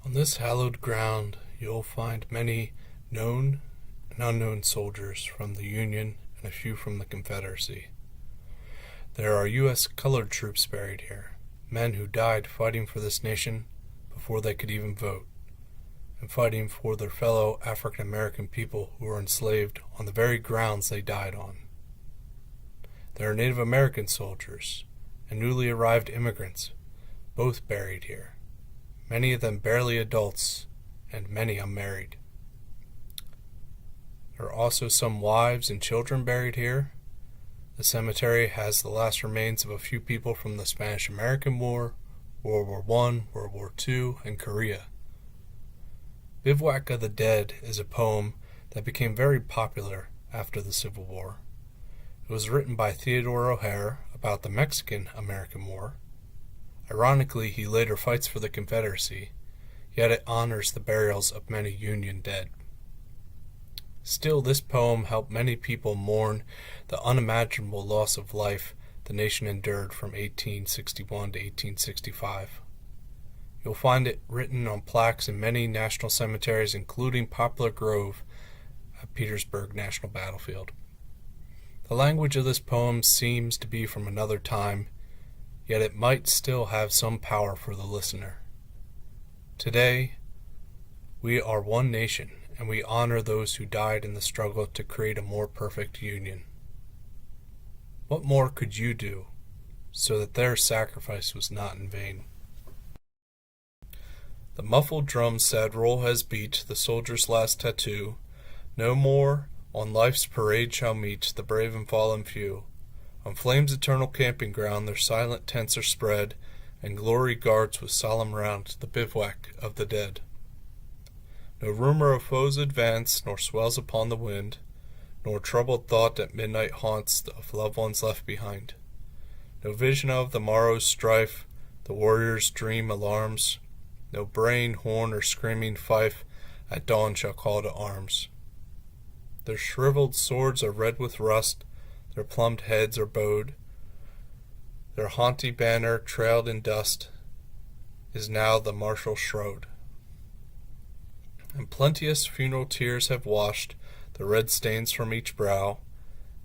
On this hallowed ground you'll find many known and unknown soldiers from the Union and a few from the Confederacy. There are U.S. colored troops buried here, men who died fighting for this nation before they could even vote, and fighting for their fellow African American people who were enslaved on the very grounds they died on. There are Native American soldiers and newly arrived immigrants, both buried here, many of them barely adults and many unmarried. There are also some wives and children buried here. The cemetery has the last remains of a few people from the Spanish-American War, World War I, World War II, and Korea. Bivouac of the Dead is a poem that became very popular after the Civil War. It was written by Theodore O'Hare about the Mexican-American War. Ironically, he later fights for the Confederacy, yet it honors the burials of many Union dead. Still, this poem helped many people mourn the unimaginable loss of life the nation endured from 1861 to 1865. You'll find it written on plaques in many national cemeteries, including Poplar Grove at Petersburg National Battlefield. The language of this poem seems to be from another time, yet it might still have some power for the listener. Today, we are one nation, and we honor those who died in the struggle to create a more perfect union. What more could you do so that their sacrifice was not in vain? The muffled drum's sad roll has beat the soldier's last tattoo. No more on life's parade shall meet the brave and fallen few. On flame's eternal camping ground their silent tents are spread, and glory guards with solemn round the bivouac of the dead. No rumor of foes' advance, nor swells upon the wind, nor troubled thought at midnight haunts of loved ones left behind. No vision of the morrow's strife, the warrior's dream alarms. No braying horn or screaming fife at dawn shall call to arms. Their shriveled swords are red with rust, their plumed heads are bowed. Their haughty banner, trailed in dust, is now the martial shroud. And plenteous funeral tears have washed the red stains from each brow,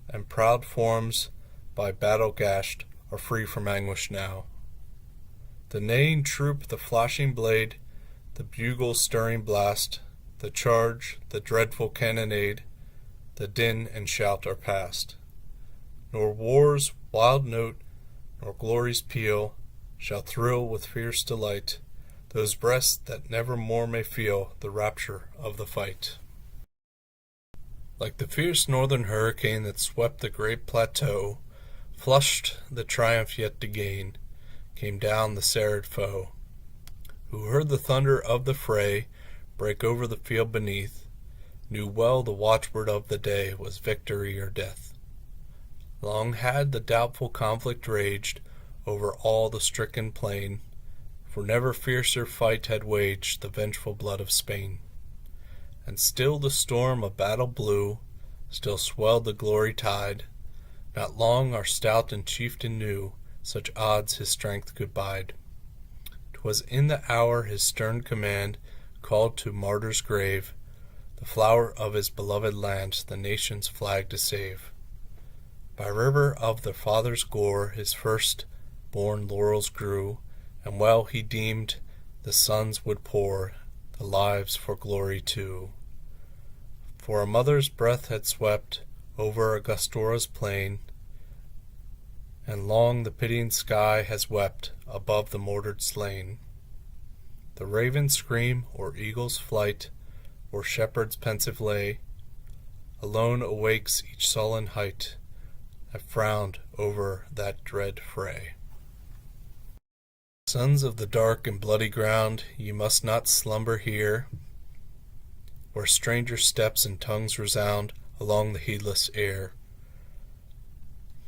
and proud forms by battle gashed are free from anguish now. The neighing troop, the flashing blade, the bugle's stirring blast, the charge, the dreadful cannonade, the din and shout are past. Nor war's wild note, nor glory's peal, shall thrill with fierce delight those breasts that never more may feel the rapture of the fight. Like the fierce northern hurricane that swept the great plateau, flushed the triumph yet to gain, came down the serried foe, who heard the thunder of the fray break over the field beneath, knew well the watchword of the day was victory or death. Long had the doubtful conflict raged over all the stricken plain, for never fiercer fight had waged the vengeful blood of Spain. And still the storm of battle blew, still swelled the glory tide. Not long our stout and chieftain knew such odds his strength could bide. 'Twas in the hour his stern command called to martyr's grave, the flower of his beloved land, the nation's flag to save. By river of the father's gore his first-born laurels grew, and well he deemed the sons would pour the lives for glory too. For a mother's breath had swept over Augustora's plain, and long the pitying sky has wept above the mortared slain. The raven's scream, or eagle's flight, or shepherd's pensive lay, alone awakes each sullen height that frowned over that dread fray. Sons of the dark and bloody ground, ye must not slumber here, where stranger steps and tongues resound along the heedless air.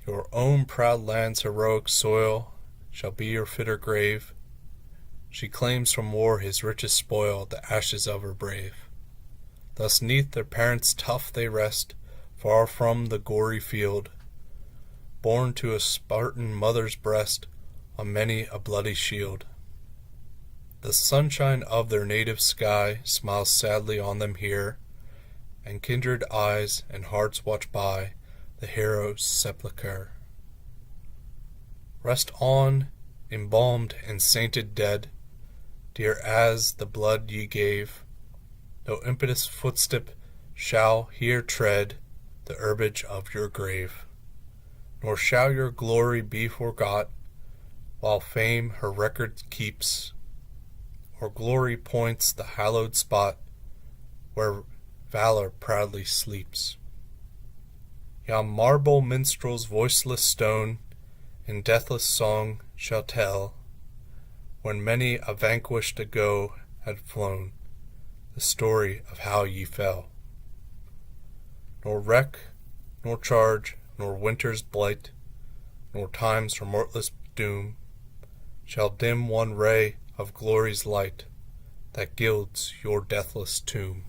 Your own proud land's heroic soil shall be your fitter grave. She claims from war his richest spoil, the ashes of her brave. Thus 'neath their parents' tuft they rest, far from the gory field, born to a Spartan mother's breast on many a bloody shield. The sunshine of their native sky smiles sadly on them here, and kindred eyes and hearts watch by the hero's sepulchre. Rest on, embalmed and sainted dead, dear as the blood ye gave. No impetuous footstep shall here tread the herbage of your grave, nor shall your glory be forgot while fame her record keeps, or glory points the hallowed spot where valor proudly sleeps. Yon marble minstrel's voiceless stone in deathless song shall tell, when many a vanquished ago had flown, the story of how ye fell. Nor wreck, nor charge, nor winter's blight, nor time's remorseless doom shall dim one ray of glory's light that gilds your deathless tomb.